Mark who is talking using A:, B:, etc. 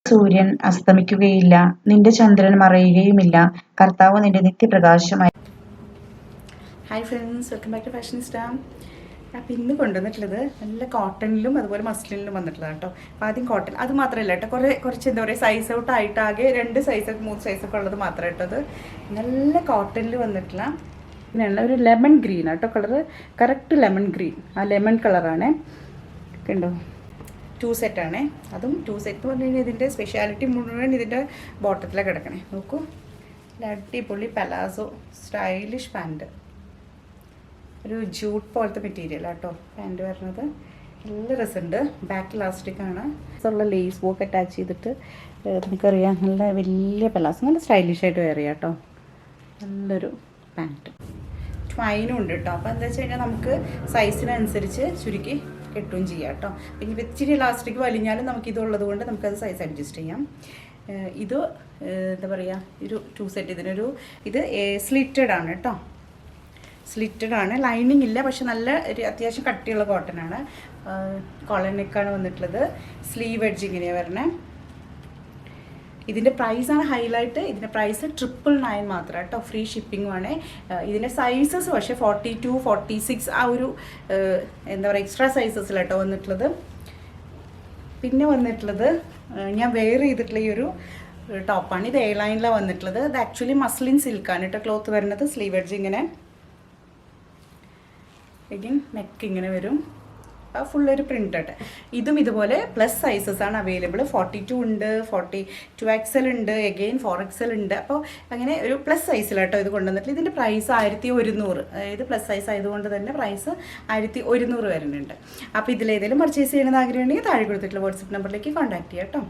A: സൂര്യൻ അസ്തമിക്കുകയില്ല, നിന്റെ ചന്ദ്രൻ മറയുകയുമില്ല. കർത്താവ് നിന്റെ നിത്യപ്രകാശമായി.
B: Hi friends, welcome back to fashionista. അപ്പോൾ ഇന്ന് കൊണ്ടുവന്നിട്ടുള്ളത് നല്ല കോട്ടണിലും അതുപോലെ മസ്ലിനിലും വന്നിട്ടുള്ളത് കേട്ടോ. അപ്പോൾ ആദ്യം കോട്ടൺ, അത് മാത്രമല്ല കേട്ടോ, കുറച്ച് എന്താ പറയുക, സൈസ് ഔട്ട് ആയിട്ട് ആകെ 2 സൈസൊക്കെ 3 സൈസൊക്കെ ഉള്ളത് മാത്രമേ കേട്ടോ. അത് നല്ല കോട്ടണിൽ വന്നിട്ടുള്ള പിന്നെയുള്ള ഒരു ലെമൺ ഗ്രീൻ കേട്ടോ. കളറ് കറക്റ്റ് ലെമൺ ഗ്രീൻ, ആ ലെമൺ കളറാണ്. കണ്ടോ, 2 സെറ്റാണേ. അതും 2 സെറ്റ് എന്ന് പറഞ്ഞു കഴിഞ്ഞാൽ ഇതിൻ്റെ സ്പെഷ്യാലിറ്റി മുഴുവൻ ഇതിൻ്റെ ബോട്ടത്തിലാണ് കിടക്കണേ. നോക്കൂ, അടിപൊളി പലാസോ സ്റ്റൈലിഷ് പാൻറ്റ്, ഒരു ജൂട്ട് പോലത്തെ മെറ്റീരിയൽ കേട്ടോ പാൻറ്റ് വരുന്നത്. നല്ല രസമുണ്ട്. ബാക്ക് ഇലാസ്റ്റിക് ആണ്, ഉള്ള ലേസ് വർക്ക് അറ്റാച്ച് ചെയ്തിട്ട് നമുക്കറിയാം, നല്ല വലിയ പലാസോ, നല്ല സ്റ്റൈലിഷ് ആയിട്ട് വെയർ ചെയ്യാം കേട്ടോ. നല്ലൊരു പാൻറ്റ്, ട്വൈനും ഉണ്ട് കേട്ടോ. അപ്പോൾ എന്താ വെച്ച് കഴിഞ്ഞാൽ നമുക്ക് സൈസിനനുസരിച്ച് ചുരുക്കി കെട്ടുകയും ചെയ്യാം കേട്ടോ. പിന്നെ ഇച്ചിരി ഇലാസ്റ്റിക് വലിഞ്ഞാലും നമുക്ക് ഇതുള്ളത് കൊണ്ട് നമുക്കത് സൈസ് അഡ്ജസ്റ്റ് ചെയ്യാം. ഇത് എന്താ പറയുക, ഒരു 2 സെറ്റ്. ഇത് സ്ലിറ്റഡ് ആണ് കേട്ടോ. സ്ലിറ്റഡ് ആണ്, ലൈനിങ് ഇല്ല, പക്ഷെ നല്ല ഒരു അത്യാവശ്യം കട്ടിയുള്ള കോട്ടൺ ആണ്. കോളർ നെക്കാണ് വന്നിട്ടുള്ളത്. സ്ലീവ് എഡ്ജ് ഇങ്ങനെയാണ് വരണേ. ഇതിൻ്റെ പ്രൈസാണ് ഹൈലൈറ്റ്. ഇതിൻ്റെ പ്രൈസ് 999 മാത്രം കേട്ടോ. ഫ്രീ ഷിപ്പിംഗ് ആണ്. ഇതിൻ്റെ സൈസസ് പക്ഷേ 42, 46 ആ ഒരു എന്താ പറയുക എക്സ്ട്രാ സൈസസിലാട്ടോ വന്നിട്ടുള്ളത്. പിന്നെ വന്നിട്ടുള്ളത് ഞാൻ വെയർ ചെയ്തിട്ടുള്ള ഈ ഒരു ടോപ്പാണ്. ഇത് എയർലൈനിലാണ് വന്നിട്ടുള്ളത്. ഇത് ആക്ച്വലി മസ്ലിൻ സിൽക്കാണ് കേട്ടോ ക്ലോത്ത് വരുന്നത്. സ്ലീവ് എഡ്ജ് ഇങ്ങനെ, എഗിൻ നെക്ക് ഇങ്ങനെ വരും. ഫുള്ളൊരു പ്രിൻ്റഡ്. ഇതും ഇതുപോലെ പ്ലസ് സൈസസ് ആണ് അവൈലബിൾ. 42 ഉണ്ട്, 42 XL ഉണ്ട്, എഗെയിൻ 4XL ഉണ്ട്. അപ്പോൾ അങ്ങനെ ഒരു പ്ലസ് സൈസിലാട്ടോ ഇത് കൊണ്ടുവന്നിട്ടില്ല. ഇതിൻ്റെ പ്രൈസ് 1100. അതായത് പ്ലസ് സൈസ് ആയതുകൊണ്ട് തന്നെ പ്രൈസ് 1100 വരുന്നുണ്ട്. അപ്പോൾ ഇതിലേതെങ്കിലും പർച്ചേസ് ചെയ്യണമെന്ന് ആഗ്രഹമുണ്ടെങ്കിൽ താഴെ കൊടുത്തിട്ടുള്ള വാട്സപ്പ് നമ്പറിലേക്ക് കോൺടാക്ട് ചെയ്യാം കേട്ടോ.